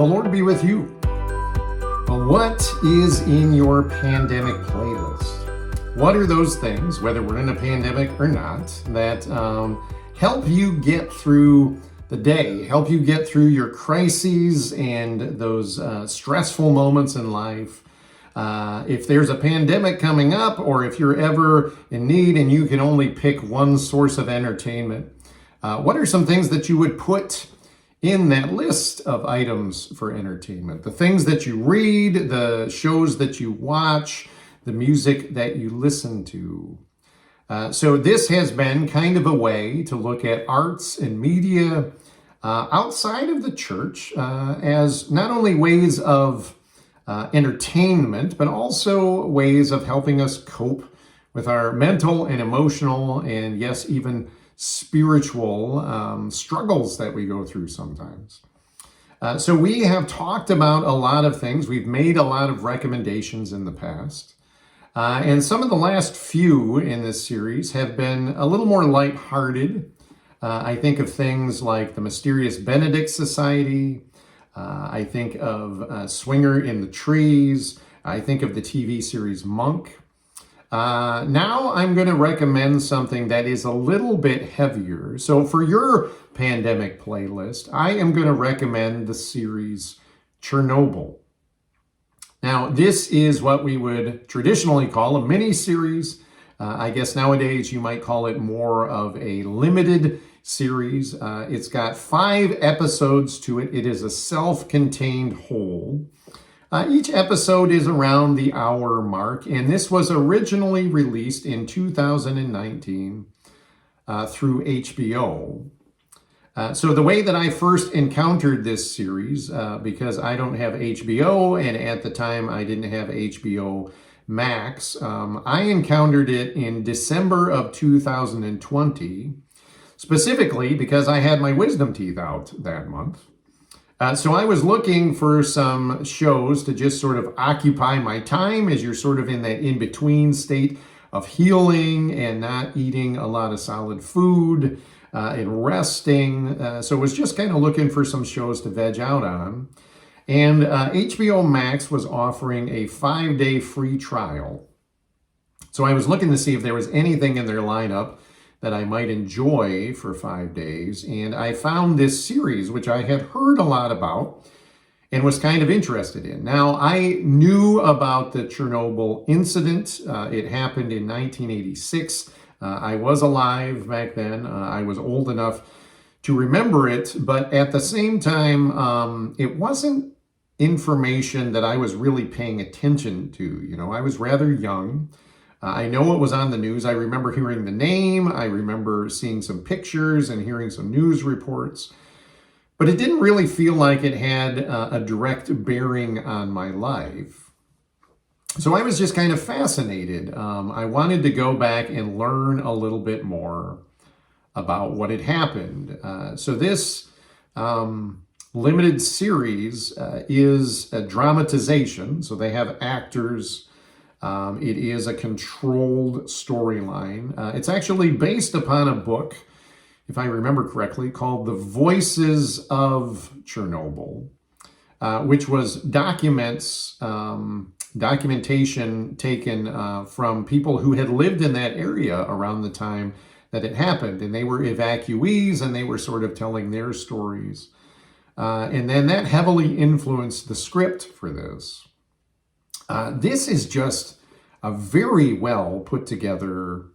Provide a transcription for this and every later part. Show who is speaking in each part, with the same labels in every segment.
Speaker 1: The Lord be with you. What is in your pandemic playlist? What are those things, whether we're in a pandemic or not, that help you get through the day, help you get through your crises and those stressful moments in life? If there's a pandemic coming up, or if you're ever in need and you can only pick one source of entertainment, what are some things that you would put in that list of items for entertainment? The things that you read, the shows that you watch, the music that you listen to. So this has been kind of a way to look at arts and media outside of the church as not only ways of entertainment, but also ways of helping us cope with our mental and emotional and, yes, even spiritual struggles that we go through sometimes. So we have talked about a lot of things. We've made a lot of recommendations in the past. And some of the last few in this series have been a little more lighthearted. I think of things like the Mysterious Benedict Society. I think of Swinger in the Trees. I think of the TV series Monk. Now I'm going to recommend something that is a little bit heavier. So for your pandemic playlist, I am going to recommend the series Chernobyl. Now, this is what we would traditionally call a mini-series. I guess nowadays you might call it more of a limited series. It's got 5 episodes to it. It is a self-contained whole. Each episode is around the hour mark, and this was originally released in 2019 through HBO. So the way that I first encountered this series, because I don't have HBO, and at the time I didn't have HBO Max, I encountered it in December of 2020, specifically because I had my wisdom teeth out that month. So I was looking for some shows to just sort of occupy my time as you're sort of in that in-between state of healing and not eating a lot of solid food and resting. So I was just kind of looking for some shows to veg out on. And HBO Max was offering a 5-day free trial. So I was looking to see if there was anything in their lineup that I might enjoy for 5 days. And I found this series, which I had heard a lot about and was kind of interested in. Now, I knew about the Chernobyl incident. It happened in 1986. I was alive back then. I was old enough to remember it, but at the same time, it wasn't information that I was really paying attention to. You know, I was rather young. I know it was on the news. I remember hearing the name. I remember seeing some pictures and hearing some news reports. But it didn't really feel like it had a direct bearing on my life. So I was just kind of fascinated. I wanted to go back and learn a little bit more about what had happened. So this limited series is a dramatization. So they have actors. It is a controlled storyline. It's actually based upon a book, if I remember correctly, called The Voices of Chernobyl, which was documentation taken from people who had lived in that area around the time that it happened. And they were evacuees, and they were sort of telling their stories. And then that heavily influenced the script for this. This is just a very well put together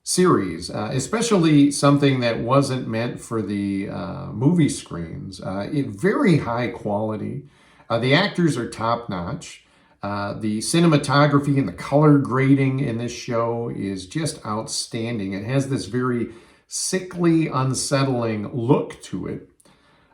Speaker 1: series, especially something that wasn't meant for the movie screens. Very high quality. The actors are top notch. The cinematography and the color grading in this show is just outstanding. It has this very sickly, unsettling look to it.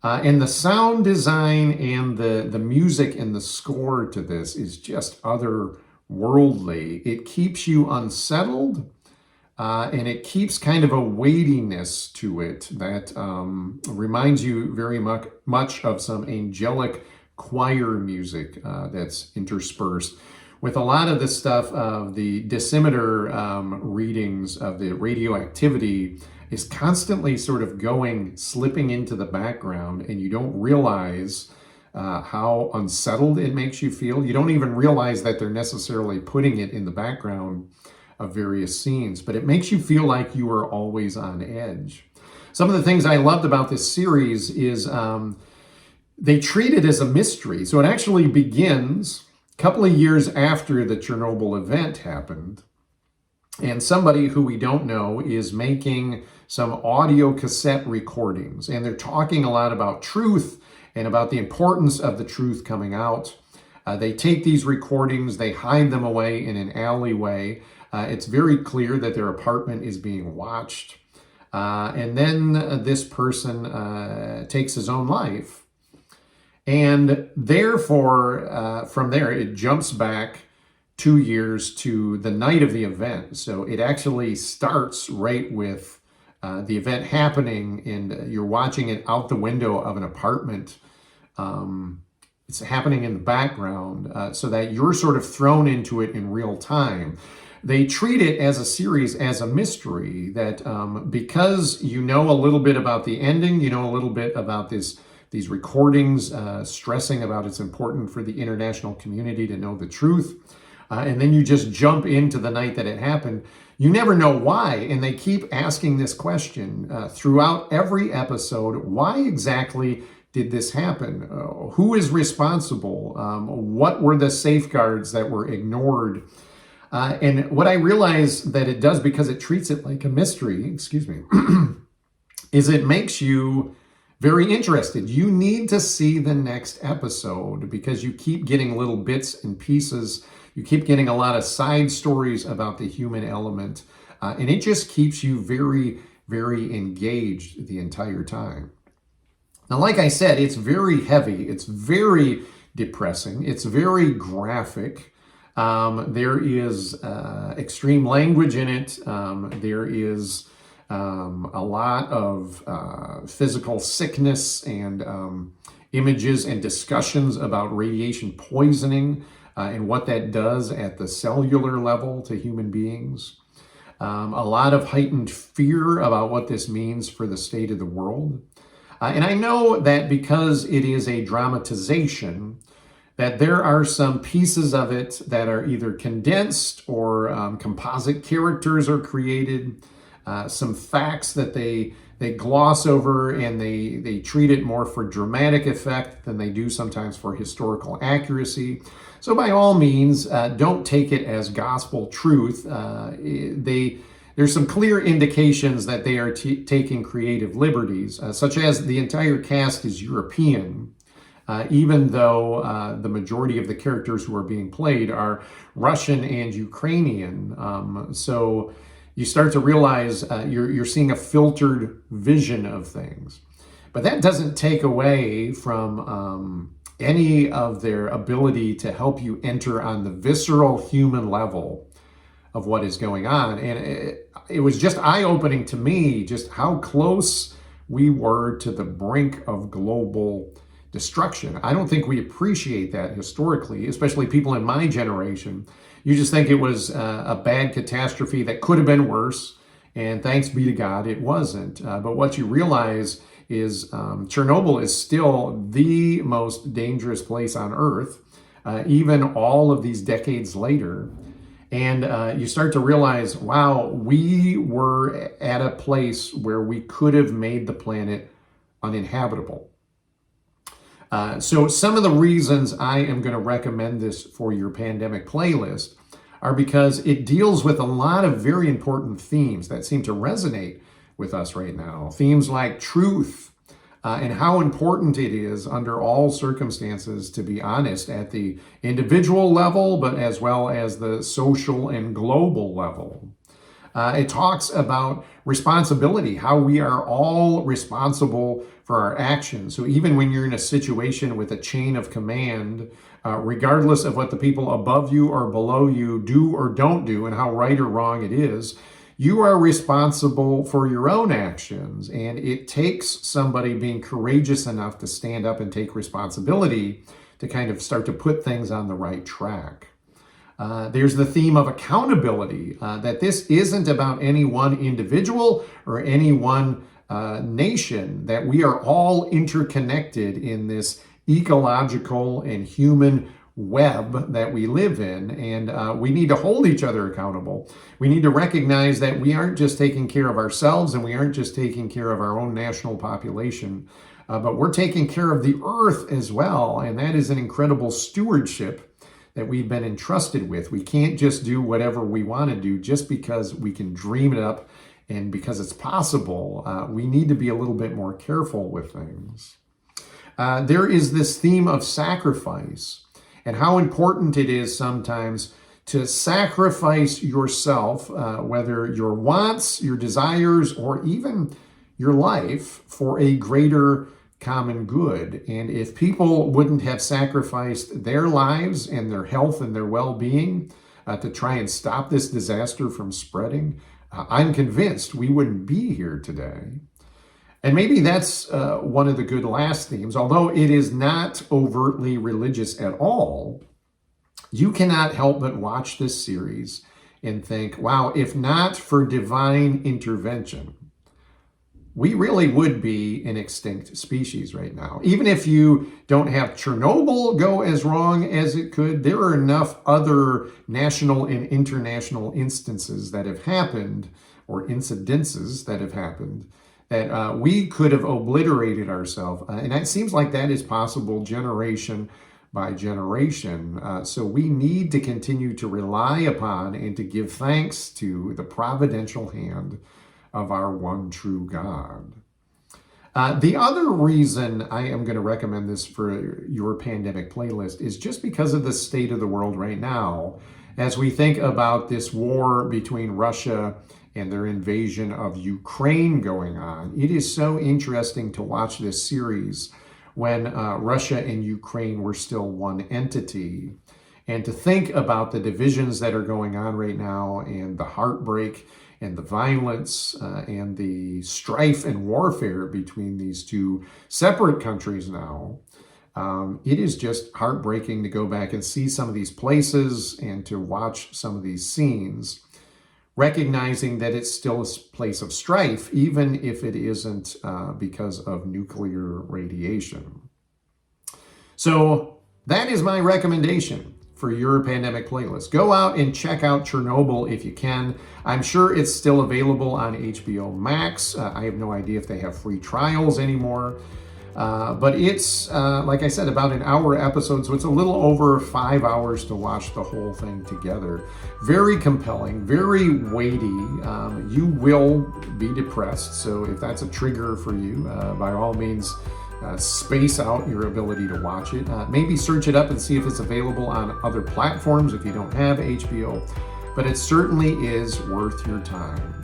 Speaker 1: And the sound design and the music and the score to this is just otherworldly. It keeps you unsettled, and it keeps kind of a weightiness to it that reminds you very much of some angelic choir music that's interspersed with a lot of the stuff of the dosimeter readings of the radioactivity is constantly sort of slipping into the background, and you don't realize how unsettled it makes you feel. You don't even realize that they're necessarily putting it in the background of various scenes, but it makes you feel like you are always on edge. Some of the things I loved about this series is they treat it as a mystery. So it actually begins a couple of years after the Chernobyl event happened. And somebody who we don't know is making some audio cassette recordings. And they're talking a lot about truth and about the importance of the truth coming out. They take these recordings, they hide them away in an alleyway. It's very clear that their apartment is being watched. And then this person takes his own life. And therefore, from there, it jumps back 2 years to the night of the event. So it actually starts right with the event happening, and you're watching it out the window of an apartment. It's happening in the background so that you're sort of thrown into it in real time. They treat it as a series, as a mystery, that because you know a little bit about the ending, you know a little bit about these recordings, stressing about it's important for the international community to know the truth. And then you just jump into the night that it happened. You never know why. And they keep asking this question throughout every episode. Why exactly did this happen? Who is responsible? What were the safeguards that were ignored? And what I realize that it does, because it treats it like a mystery, is it makes you very interested. You need to see the next episode because you keep getting little bits and pieces. You keep getting a lot of side stories about the human element. And it just keeps you very, very engaged the entire time. Now, like I said, it's very heavy. It's very depressing. It's very graphic. There is extreme language in it. There is a lot of physical sickness and images and discussions about radiation poisoning and what that does at the cellular level to human beings. A lot of heightened fear about what this means for the state of the world. And I know that because it is a dramatization, that there are some pieces of it that are either condensed or composite characters are created. Some facts that they gloss over, and they treat it more for dramatic effect than they do sometimes for historical accuracy. So by all means, don't take it as gospel truth. There's some clear indications that they are taking creative liberties, such as the entire cast is European, even though the majority of the characters who are being played are Russian and Ukrainian. So you start to realize you're seeing a filtered vision of things. But that doesn't take away from any of their ability to help you enter on the visceral human level of what is going on. And it was just eye-opening to me just how close we were to the brink of global destruction. I don't think we appreciate that historically, especially people in my generation. You just think it was a bad catastrophe that could have been worse, and thanks be to God, it wasn't. But what you realize is Chernobyl is still the most dangerous place on Earth, even all of these decades later. And you start to realize, wow, we were at a place where we could have made the planet uninhabitable. So some of the reasons I am going to recommend this for your pandemic playlist are because it deals with a lot of very important themes that seem to resonate with us right now. Themes like truth and how important it is under all circumstances to be honest at the individual level, but as well as the social and global level. It talks about responsibility, how we are all responsible for our actions. So even when you're in a situation with a chain of command, regardless of what the people above you or below you do or don't do and how right or wrong it is, you are responsible for your own actions. And it takes somebody being courageous enough to stand up and take responsibility to kind of start to put things on the right track. There's the theme of accountability, that this isn't about any one individual or any one nation, that we are all interconnected in this ecological and human web that we live in, and we need to hold each other accountable. We need to recognize that we aren't just taking care of ourselves, and we aren't just taking care of our own national population, but we're taking care of the earth as well, and that is an incredible stewardship that we've been entrusted with. We can't just do whatever we want to do just because we can dream it up and because it's possible. We need to be a little bit more careful with things. There is this theme of sacrifice and how important it is sometimes to sacrifice yourself, whether your wants, your desires, or even your life for a greater common good. And if people wouldn't have sacrificed their lives and their health and their well-being to try and stop this disaster from spreading, I'm convinced we wouldn't be here today. And maybe that's one of the good last themes. Although it is not overtly religious at all, you cannot help but watch this series and think, wow, if not for divine intervention, we really would be an extinct species right now. Even if you don't have Chernobyl go as wrong as it could, there are enough other national and international instances that have happened, or incidences that have happened, that we could have obliterated ourselves. And it seems like that is possible generation by generation. So we need to continue to rely upon and to give thanks to the providential hand of our one true God. The other reason I am going to recommend this for your pandemic playlist is just because of the state of the world right now. As we think about this war between Russia and their invasion of Ukraine going on, it is so interesting to watch this series when Russia and Ukraine were still one entity, and to think about the divisions that are going on right now, and the heartbreak and the violence and the strife and warfare between these two separate countries now. It is just heartbreaking to go back and see some of these places and to watch some of these scenes, recognizing that it's still a place of strife, even if it isn't because of nuclear radiation. So that is my recommendation for your pandemic playlist. Go out and check out Chernobyl if you can. I'm sure it's still available on HBO Max. I have no idea if they have free trials anymore. But it's, like I said, about an hour episode, so it's a little over 5 hours to watch the whole thing together. Very compelling, very weighty. You will be depressed, so if that's a trigger for you, by all means, space out your ability to watch it. Maybe search it up and see if it's available on other platforms if you don't have HBO, but it certainly is worth your time.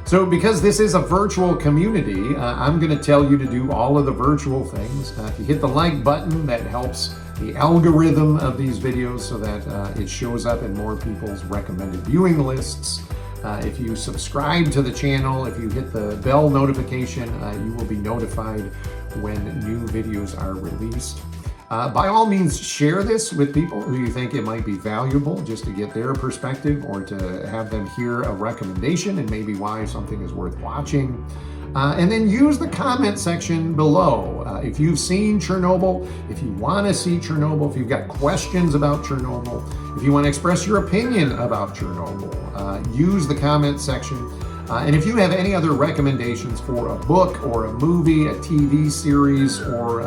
Speaker 1: So because this is a virtual community, I'm going to tell you to do all of the virtual things. If you hit the like button, that helps the algorithm of these videos so that it shows up in more people's recommended viewing lists. If you subscribe to the channel, if you hit the bell notification, you will be notified when new videos are released. By all means, share this with people who you think it might be valuable, just to get their perspective or to have them hear a recommendation and maybe why something is worth watching. And then use the comment section below. If you've seen Chernobyl, if you want to see Chernobyl, if you've got questions about Chernobyl, if you want to express your opinion about Chernobyl, use the comment section. And if you have any other recommendations for a book or a movie, a TV series, or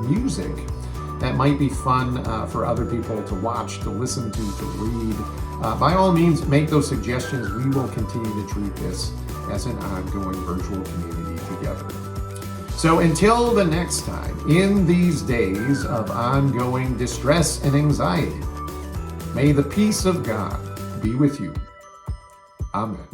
Speaker 1: music that might be fun for other people to watch, to listen to read, by all means, make those suggestions. We will continue to treat this as an ongoing virtual community together. So until the next time, in these days of ongoing distress and anxiety, may the peace of God be with you. Amen.